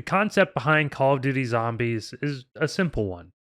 The concept behind Call of Duty Zombies is a simple one.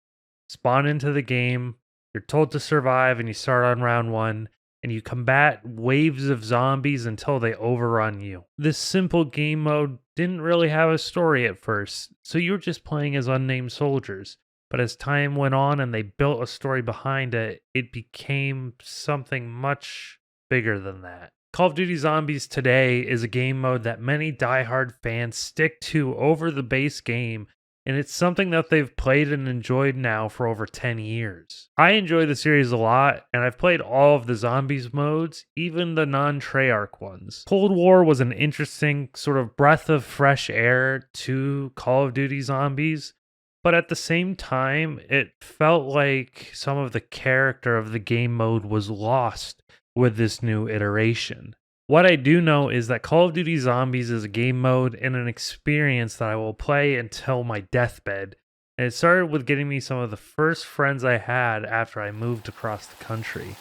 Spawn into the game, you're told to survive, and you start on round one, and you combat waves of zombies until they overrun you. This simple game mode didn't really have a story at first, so you were just playing as unnamed soldiers. But as time went on and they built a story behind it, it became something much bigger than that. Call of Duty Zombies today is a game mode that many diehard fans stick to over the base game, and it's something that they've played and enjoyed now for over 10 years. I enjoy the series a lot, and I've played all of the Zombies modes, even the non-Treyarch ones. Cold War was an interesting sort of breath of fresh air to Call of Duty Zombies, but at the same time, it felt like some of the character of the game mode was lost with this new iteration. What I do know is that Call of Duty Zombies is a game mode and an experience that I will play until my deathbed. And it started with getting me some of the first friends I had after I moved across the country.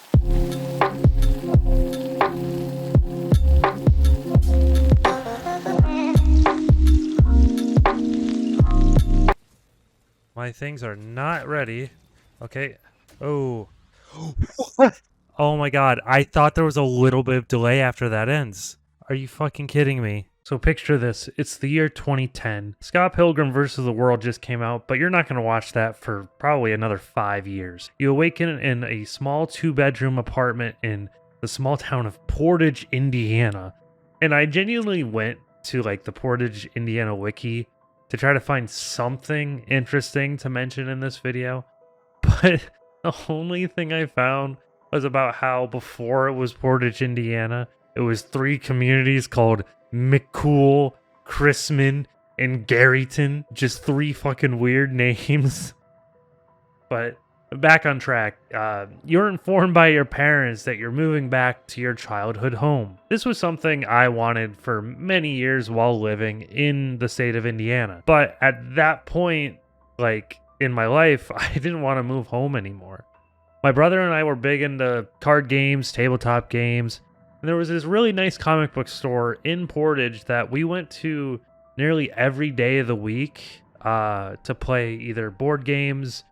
My things are not ready. Okay. Oh. What? Oh my god, I thought there was a little bit of delay after that ends. Are you fucking kidding me? So picture this, it's the year 2010. Scott Pilgrim vs. the World just came out, but you're not going to watch that for probably another 5 years. You awaken in a small 2-bedroom apartment in the small town of Portage, Indiana. And I genuinely went to like the Portage, Indiana wiki to try to find something interesting to mention in this video. But the only thing I found was about how before it was Portage, Indiana, it was 3 communities called McCool, Chrisman, and Garyton. Just 3 fucking weird names. But back on track, you're informed by your parents that you're moving back to your childhood home. This was something I wanted for many years while living in the state of Indiana. But at that point, like in my life, I didn't want to move home anymore. My brother and I were big into card games, tabletop games, and there was this really nice comic book store in Portage that we went to nearly every day of the week to play either board games,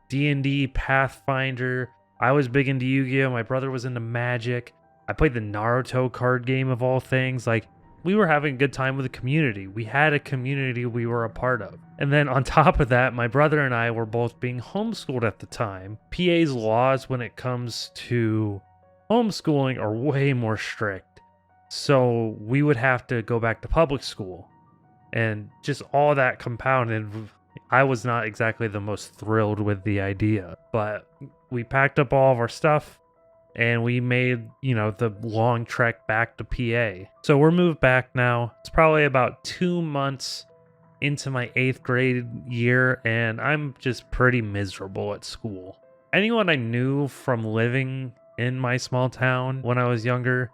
D&D, Pathfinder. I was big into Yu-Gi-Oh! My brother was into Magic. I played the Naruto card game of all things. Like, we were having a good time with the community. We had a community we were a part of. And then on top of that, my brother and I were both being homeschooled at the time. PA's laws when it comes to homeschooling are way more strict. So we would have to go back to public school. And just all that compounded, I was not exactly the most thrilled with the idea. But we packed up all of our stuff and we made, the long trek back to PA. So we're moved back now. It's probably about 2 months into my 8th grade year, and I'm just pretty miserable at school. Anyone I knew from living in my small town when I was younger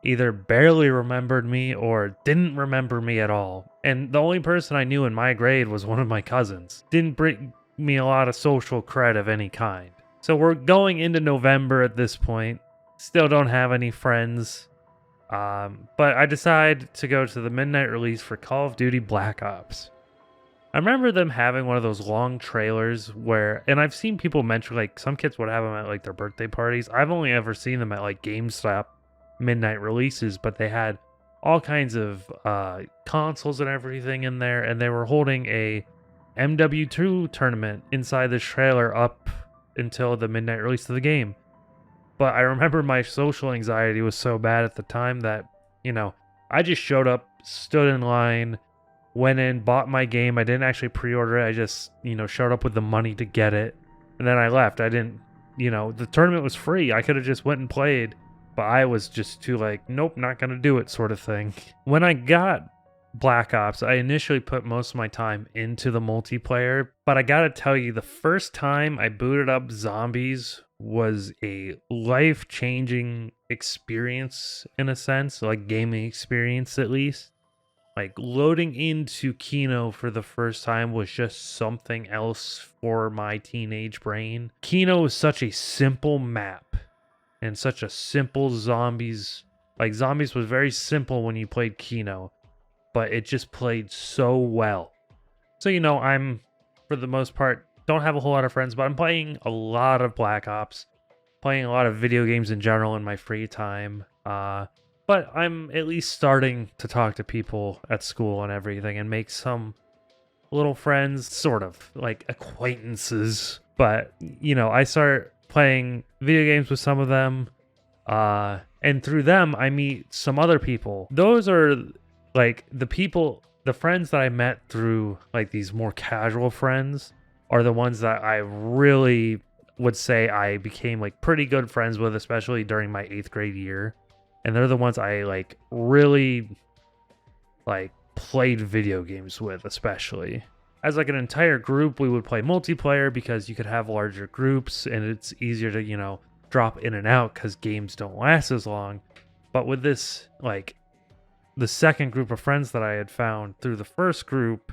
either barely remembered me or didn't remember me at all. And the only person I knew in my grade was one of my cousins. Didn't bring me a lot of social cred of any kind. So we're going into November at this point. Still don't have any friends. But I decided to go to the midnight release for Call of Duty Black Ops. I remember them having one of those long trailers where, and I've seen people mention, like, some kids would have them at, like, their birthday parties. I've only ever seen them at, like, GameStop midnight releases, but they had all kinds of consoles and everything in there, and they were holding a MW2 tournament inside this trailer up until the midnight release of the game. But I remember my social anxiety was so bad at the time that, I just showed up, stood in line, went in, bought my game. I didn't actually pre-order it. I just, showed up with the money to get it. And then I left. I didn't, the tournament was free. I could have just went and played. But I was just too like, nope, not going to do it sort of thing. When I got Black Ops, I initially put most of my time into the multiplayer. But I got to tell you, the first time I booted up Zombies was a life-changing experience in a sense, like gaming experience at least. Like loading into Kino for the first time was just something else for my teenage brain. Kino is such a simple map and such a simple zombies. Like Zombies was very simple when you played Kino, but it just played so well. So, I'm, for the most part, don't have a whole lot of friends, but I'm playing a lot of Black Ops, playing a lot of video games in general in my free time. But I'm at least starting to talk to people at school and everything and make some little friends, sort of, like acquaintances. But, I start playing video games with some of them, and through them, I meet some other people. Those are, like, the friends that I met through, like, these more casual friends are the ones that I really would say I became, like, pretty good friends with, especially during my 8th grade year. And they're the ones I, like, really, like, played video games with, especially. As, like, an entire group, we would play multiplayer because you could have larger groups and it's easier to, drop in and out because games don't last as long. But with this, like, the second group of friends that I had found through the first group,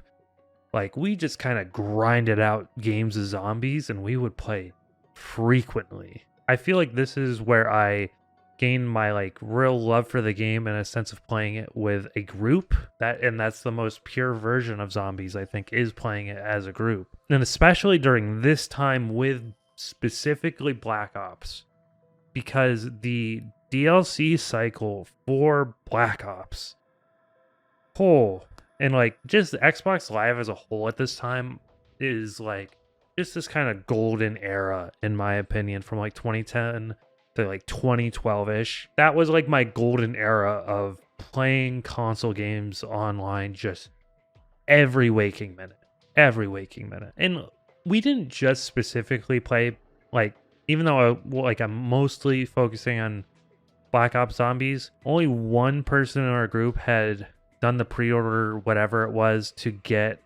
like, we just kind of grinded out games of zombies and we would play frequently. I feel like this is where I gained my, like, real love for the game and a sense of playing it with a group. That's the most pure version of zombies, I think, is playing it as a group. And especially during this time with specifically Black Ops, because the DLC cycle for Black Ops, and, like, just Xbox Live as a whole at this time is, like, just this kind of golden era, in my opinion, from, like, 2010 to, like, 2012-ish. That was, like, my golden era of playing console games online just every waking minute. And we didn't just specifically play, like, even though I'm mostly focusing on Black Ops Zombies, only one person in our group had done the pre-order, whatever it was, to get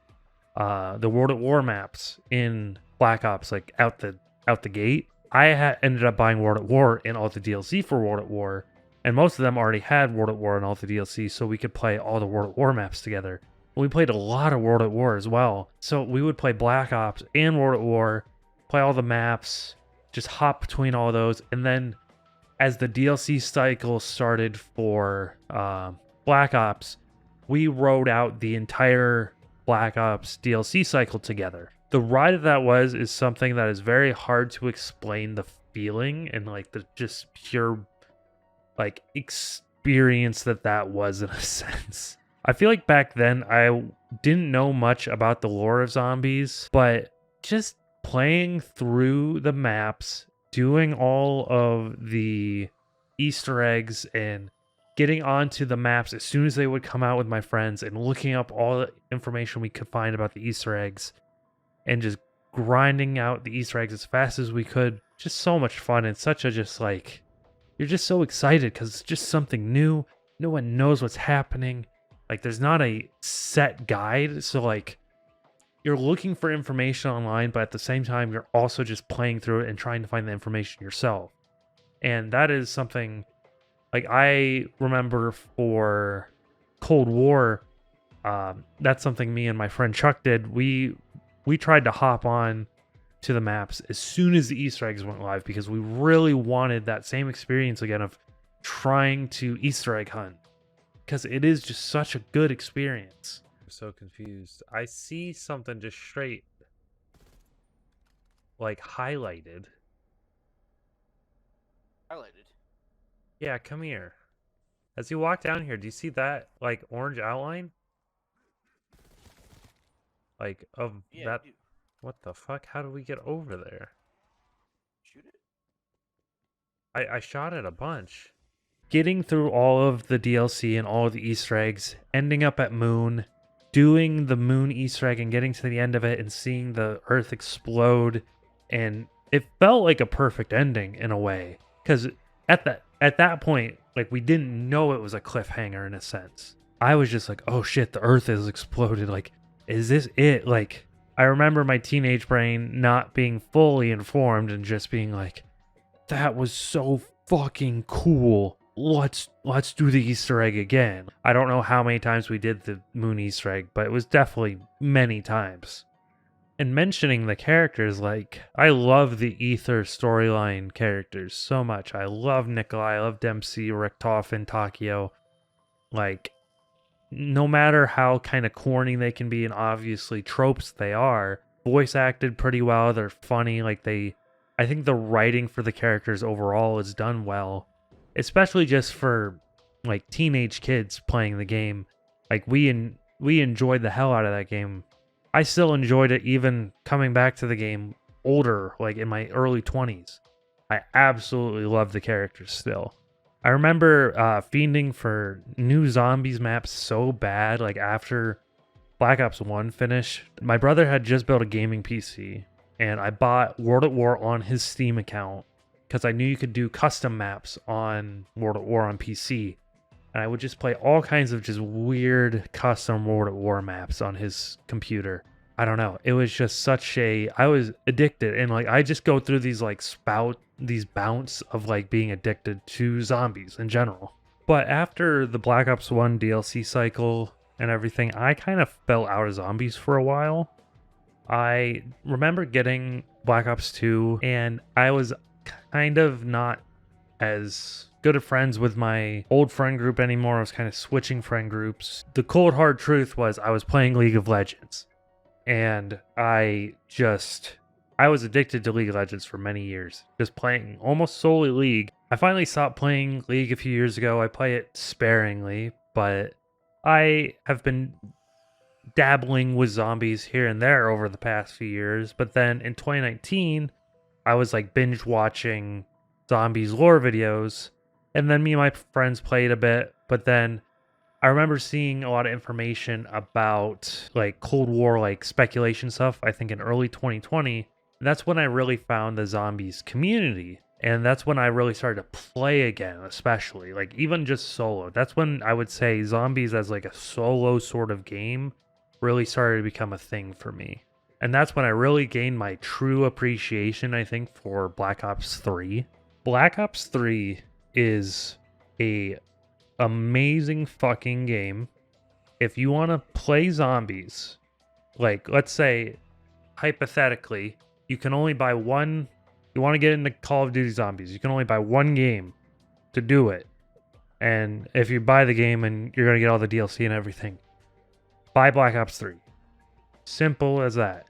the World at War maps in Black Ops, like, out the gate. I ended up buying World at War and all the DLC for World at War, and most of them already had World at War and all the DLC, so we could play all the World at War maps together. We played a lot of World at War as well, so we would play Black Ops and World at War, play all the maps, just hop between all those, and then as the DLC cycle started for Black Ops, we wrote out the entire Black Ops DLC cycle together. The ride of that is something that is very hard to explain, the feeling and, like, the just pure, like, experience that was, in a sense. I feel like back then I didn't know much about the lore of zombies, but just playing through the maps, doing all of the Easter eggs and getting onto the maps as soon as they would come out with my friends and looking up all the information we could find about the Easter eggs and just grinding out the Easter eggs as fast as we could. Just so much fun, and such a, just, like, you're just so excited because it's just something new. No one knows what's happening. Like, there's not a set guide, so, like, you're looking for information online, but at the same time, you're also just playing through it and trying to find the information yourself. And that is something, like, I remember for Cold War, that's something me and my friend Chuck did. We tried to hop on to the maps as soon as the Easter eggs went live because we really wanted that same experience again of trying to Easter egg hunt, because it is just such a good experience. I'm so confused. I see something just straight, like, highlighted. Yeah, come here. As you walk down here, do you see that, like, orange outline? Like, of that... What the fuck? How do we get over there? Shoot it? I shot it a bunch. Getting through all of the DLC and all of the Easter eggs, ending up at Moon, doing the Moon Easter egg and getting to the end of it and seeing the Earth explode, and it felt like a perfect ending in a way. Because at that point, like, we didn't know it was a cliffhanger in a sense. I was just like, oh shit, the Earth has exploded. Like, is this it? Like, I remember my teenage brain not being fully informed and just being like, that was so fucking cool. Let's do the Easter egg again. I don't know how many times we did the Moon Easter egg, but it was definitely many times. And mentioning the characters, like, I love the Ether storyline characters so much. I love Nikolai, I love Dempsey, Richtofen, Takio. Like, no matter how kind of corny they can be and obviously tropes they are, voice acted pretty well. They're funny. I think the writing for the characters overall is done well, especially just for like teenage kids playing the game. Like we enjoyed the hell out of that game. I still enjoyed it even coming back to the game older, like in my early 20s. I absolutely love the characters still. I remember fiending for new zombies maps so bad, like after Black Ops 1 finished. My brother had just built a gaming PC, and I bought World at War on his Steam account because I knew you could do custom maps on World at War on PC. And I would just play all kinds of just weird custom World at War maps on his computer. I don't know. It was just I was addicted. And like, I just go through these these bouts of like being addicted to zombies in general. But after the Black Ops 1 DLC cycle and everything, I kind of fell out of zombies for a while. I remember getting Black Ops 2 and I was kind of not as good of friends with my old friend group anymore. I was kind of switching friend groups. The cold hard truth was I was playing League of Legends. And I was addicted to League of Legends for many years, just playing almost solely League. I finally stopped playing League a few years ago. I play it sparingly, but I have been dabbling with zombies here and there over the past few years. But then in 2019, I was like binge watching zombies lore videos, and then me and my friends played a bit, but then I remember seeing a lot of information about like Cold War, like speculation stuff, I think in early 2020. That's when I really found the zombies community. And that's when I really started to play again, especially like even just solo. That's when I would say zombies as like a solo sort of game really started to become a thing for me. And that's when I really gained my true appreciation, I think, for Black Ops 3. Black Ops 3 is a amazing fucking game. If you want to play zombies, like let's say hypothetically, you can only buy one. You want to get into Call of Duty Zombies, you can only buy one game to do it. And if you buy the game and you're gonna get all the DLC and everything, buy Black Ops 3. Simple as that.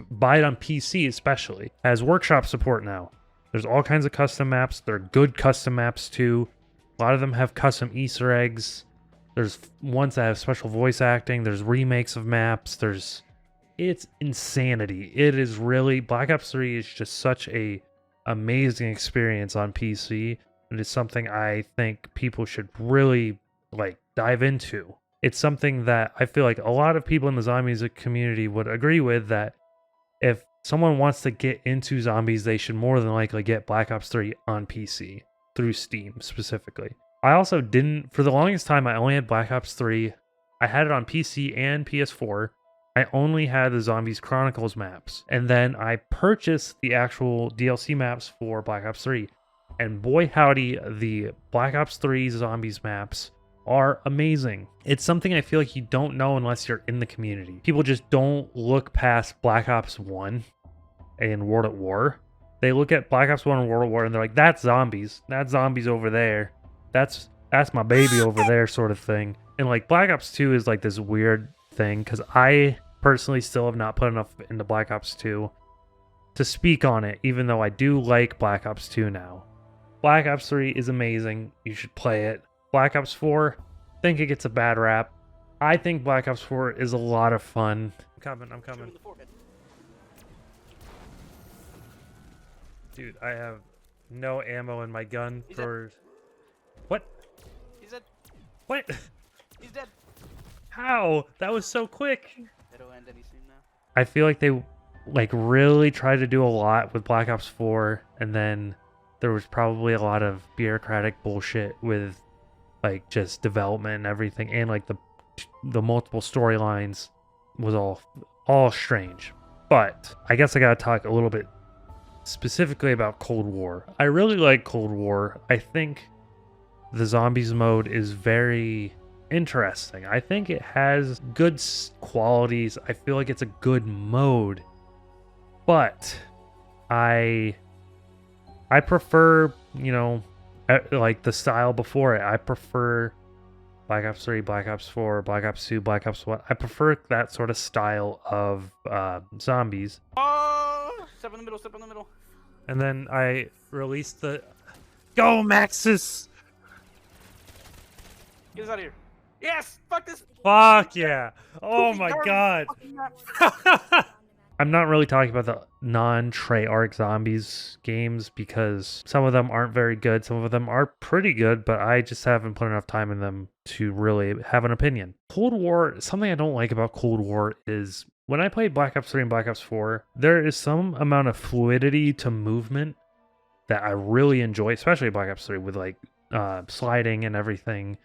Buy it on PC especially. It has workshop support now. There's all kinds of custom maps. They're good custom maps too. A lot of them have custom Easter eggs. There's ones that have special voice acting. There's remakes of maps. It's insanity. It is really, Black Ops 3 is just such a amazing experience on PC. And it's something I think people should really like dive into. It's something that I feel like a lot of people in the zombies community would agree with, that if someone wants to get into zombies, they should more than likely get Black Ops 3 on PC. Through Steam specifically. I also didn't, for the longest time, I only had Black Ops 3. I had it on PC and PS4. I only had the Zombies Chronicles maps. And then I purchased the actual DLC maps for Black Ops 3. And boy howdy, the Black Ops 3 Zombies maps are amazing. It's something I feel like you don't know unless you're in the community. People just don't look past Black Ops 1 and World at War. They look at Black Ops 1 and World War and they're like, that's zombies. That's zombies over there. That's my baby over there sort of thing. And like Black Ops 2 is like this weird thing because I personally still have not put enough into Black Ops 2 to speak on it, even though I do like Black Ops 2 now. Black Ops 3 is amazing. You should play it. Black Ops 4, I think it gets a bad rap. I think Black Ops 4 is a lot of fun. I'm coming. Dude, I have no ammo in my gun for... What? He's dead. What? He's dead. How? That was so quick. It'll end any soon now. I feel like they like really tried to do a lot with Black Ops 4, and then there was probably a lot of bureaucratic bullshit with like just development and everything, and like the multiple storylines was all strange. But I guess I gotta talk a little bit specifically about Cold War. I really like Cold War. I think the zombies mode is very interesting. I think it has good qualities. I feel like it's a good mode, but I prefer, like the style before it. I prefer Black Ops 3, Black Ops 4, Black Ops 2, Black Ops 1. I prefer that sort of style of zombies. Oh, step in the middle, step in the middle. And then I released the... Go, Maxis! Get us out of here. Yes! Fuck this! Fuck yeah! Oh poopy my garbage god! fucking map. I'm not really talking about the non-Treyarch zombies games because some of them aren't very good, some of them are pretty good, but I just haven't put enough time in them to really have an opinion. Cold War, something I don't like about Cold War is when I played Black Ops 3 and Black Ops 4, there is some amount of fluidity to movement that I really enjoy, especially Black Ops 3 with like sliding and everything.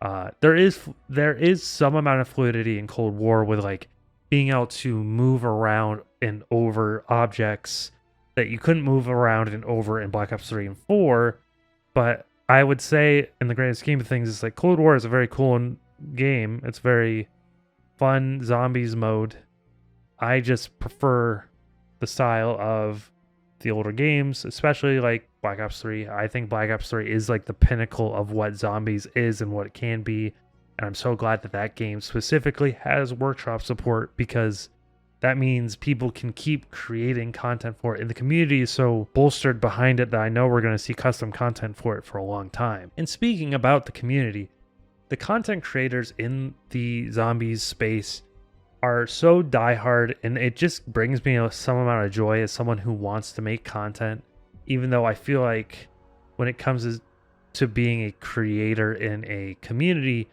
There is some amount of fluidity in Cold War with like being able to move around and over objects that you couldn't move around and over in Black Ops 3 and 4. But I would say, in the grand scheme of things, it's like Cold War is a very cool game. It's very fun zombies mode. I just prefer the style of the older games, especially like Black Ops 3. I think Black Ops 3 is like the pinnacle of what zombies is and what it can be. And I'm so glad that that game specifically has workshop support because that means people can keep creating content for it. And the community is so bolstered behind it that I know we're going to see custom content for it for a long time. And speaking about the community, the content creators in the zombies space are so diehard, and it just brings me some amount of joy as someone who wants to make content, even though I feel like when it comes to being a creator in a community,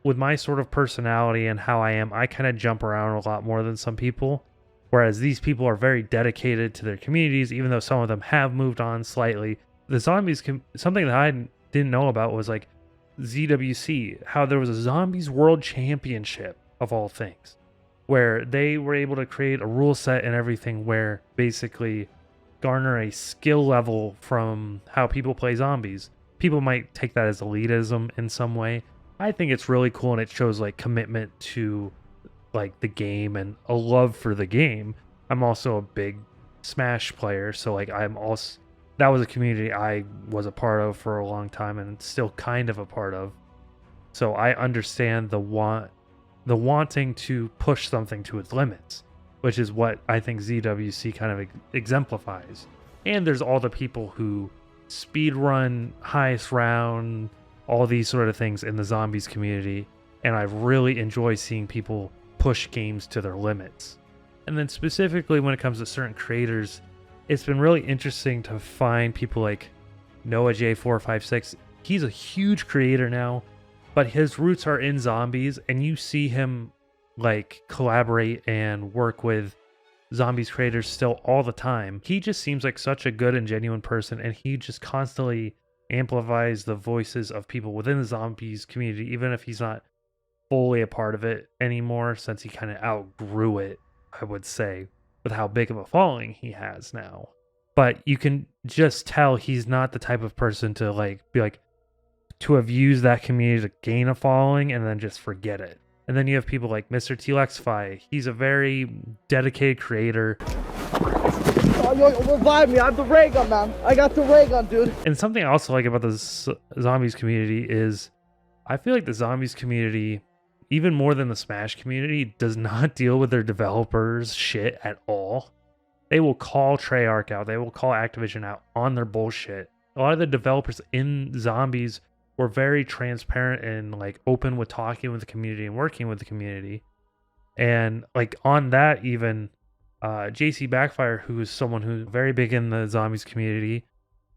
with my sort of personality and how I am, I kind of jump around a lot more than some people. Whereas these people are very dedicated to their communities, even though some of them have moved on slightly. The zombies, something that I didn't know about was like ZWC, how there was a Zombies World Championship of all things, where they were able to create a rule set and everything where basically garner a skill level from how people play zombies. People might take that as elitism in some way. I think it's really cool, and it shows like commitment to like the game and a love for the game. I'm also a big Smash player, so like that was a community I was a part of for a long time and still kind of a part of. So I understand the wanting to push something to its limits, which is what I think ZWC kind of exemplifies. And there's all the people who speedrun highest round, all these sort of things in the zombies community, and I really enjoy seeing people push games to their limits. And then specifically when it comes to certain creators, it's been really interesting to find people like Noah J456. He's a huge creator now, but his roots are in zombies, and you see him like collaborate and work with zombies creators still all the time. He just seems like such a good and genuine person, and he just constantly amplifies the voices of people within the zombies community, even if he's not fully a part of it anymore, since he kind of outgrew it, I would say, with how big of a following he has now. But you can just tell he's not the type of person to like be like to have used that community to gain a following and then just forget it. And then you have people like Mr. T-Lexify. He's a very dedicated creator. Oh, yo, revive me. I have the ray gun, man. I got the ray gun, dude. And something I also like about the zombies community is I feel like the zombies community, even more than the Smash community, does not deal with their developers shit at all. They will call Treyarch out. They will call Activision out on their bullshit. A lot of the developers in zombies were very transparent and like open with talking with the community and working with the community. And like on that, even JC Backfire, who is someone who's very big in the zombies community,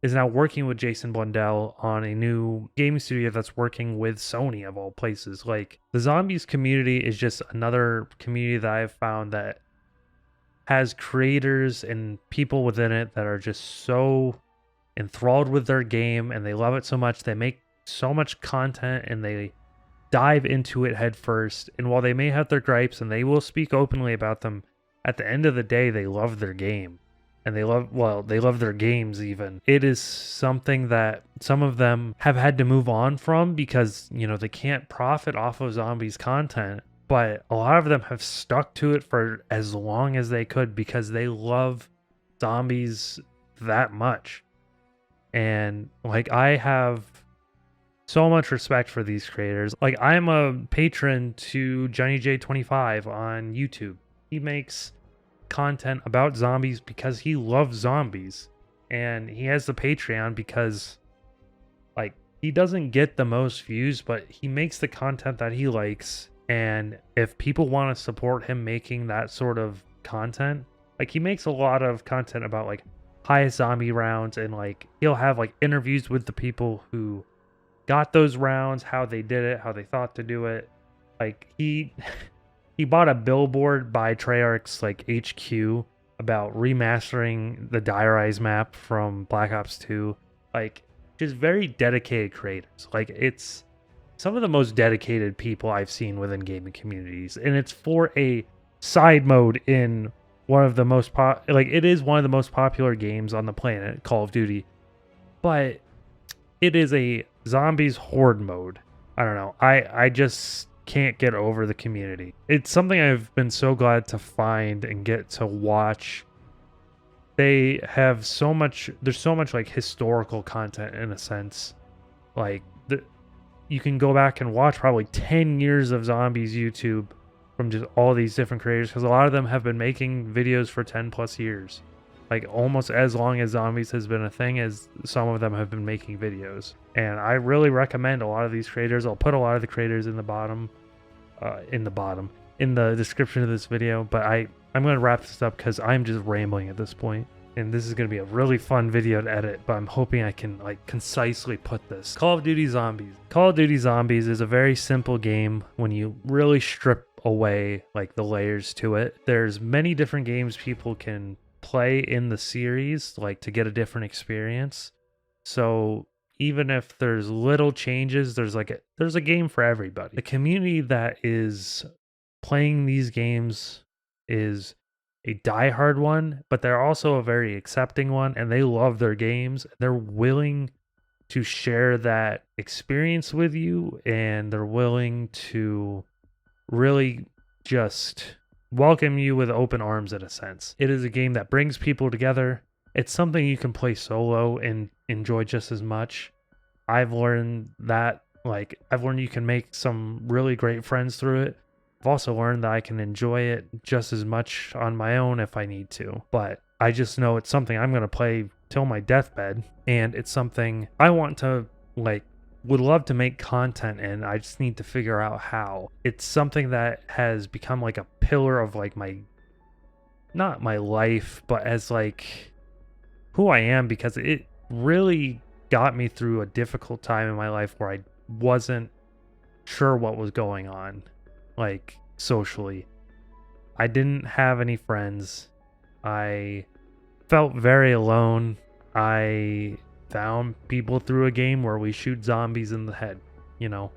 is now working with Jason Blundell on a new gaming studio that's working with Sony of all places. Like the zombies community is just another community that I've found that has creators and people within it that are just so enthralled with their game and they love it so much. They make so much content and they dive into it head first. And while they may have their gripes and they will speak openly about them, at the end of the day, they love their game. And they love their games even. It is something that some of them have had to move on from because, you know, they can't profit off of zombies content. But a lot of them have stuck to it for as long as they could because they love zombies that much. And like I have so much respect for these creators. Like, I'm a patron to Johnny J25 on YouTube. He makes content about zombies because he loves zombies. And he has the Patreon because, like, he doesn't get the most views, but he makes the content that he likes. And if people want to support him making that sort of content, like, he makes a lot of content about, like, highest zombie rounds, and, like, he'll have, like, interviews with the people who got those rounds, how they did it, how they thought to do it. Like, he he bought a billboard by Treyarch's, like, HQ about remastering the Dire Eyes map from Black Ops 2. Like, just very dedicated creators. Like, it's some of the most dedicated people I've seen within gaming communities, and it's for a side mode in one of the most it is one of the most popular games on the planet, Call of Duty, but it is a zombies horde mode. I don't know. I just can't get over the community. It's something I've been so glad to find and get to watch. They have so much, there's so much like historical content in a sense. Like, you can go back and watch probably 10 years of zombies YouTube from just all these different creators, because a lot of them have been making videos for 10 plus years. Like, almost as long as zombies has been a thing, as some of them have been making videos. And I really recommend a lot of these creators. I'll put a lot of the creators in the description of this video. But I'm going to wrap this up because I'm just rambling at this point. And this is going to be a really fun video to edit, but I'm hoping I can, like, concisely put this. Call of Duty Zombies. Call of Duty Zombies is a very simple game when you really strip away, like, the layers to it. There's many different games people can play in the series, like, to get a different experience. So even if there's little changes, there's a game for everybody. The community that is playing these games is a diehard one, but they're also a very accepting one, and they love their games. They're willing to share that experience with you, and they're willing to really just welcome you with open arms in a sense. It is a game that brings people together. It's something you can play solo and enjoy just as much. I've learned that, like, you can make some really great friends through it. I've also learned that I can enjoy it just as much on my own if I need to. But I just know it's something I'm going to play till my deathbed. And it's something I want to, like, would love to make content in. I just need to figure out how. It's something that has become like a pillar of, like, not my life, but as, like, who I am, because it really got me through a difficult time in my life where I wasn't sure what was going on, like, socially. I didn't have any friends. I felt very alone. I found people through a game where we shoot zombies in the head, you know.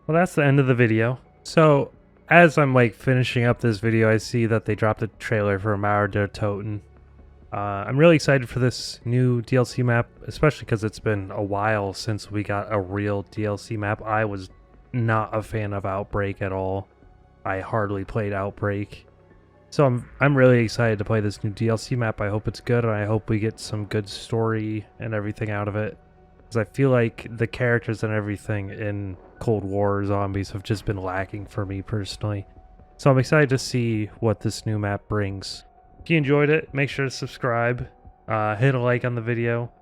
Well, that's the end of the video. So, as I'm, like, finishing up this video, I see that they dropped a trailer for Mauer der Toten. I'm really excited for this new DLC map, especially because it's been a while since we got a real DLC map. I was not a fan of Outbreak at all. I hardly played Outbreak. So I'm really excited to play this new DLC map. I hope it's good, and I hope we get some good story and everything out of it. Because I feel like the characters and everything in Cold War Zombies have just been lacking for me personally. So I'm excited to see what this new map brings. If you enjoyed it, make sure to subscribe, hit a like on the video,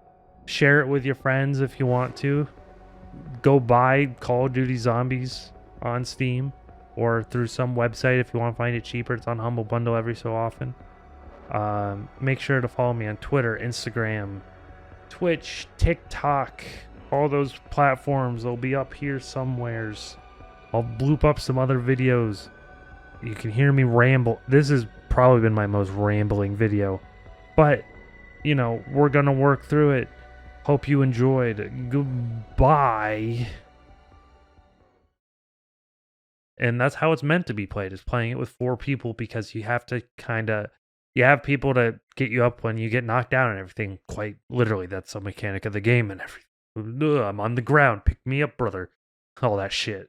share it with your friends if you want to. Go buy Call of Duty Zombies on Steam or through some website if you want to find it cheaper. It's on Humble Bundle every so often. Make sure to follow me on Twitter, Instagram, Twitch, TikTok, all those platforms. They'll be up here somewheres. I'll bloop up some other videos. You can hear me ramble. This has probably been my most rambling video, but, you know, we're gonna work through it. Hope you enjoyed. Goodbye. And that's how it's meant to be played, is playing it with 4 people, because you have to you have people to get you up when you get knocked down and everything. Quite literally, that's a mechanic of the game and everything. Ugh, I'm on the ground. Pick me up, brother. All that shit.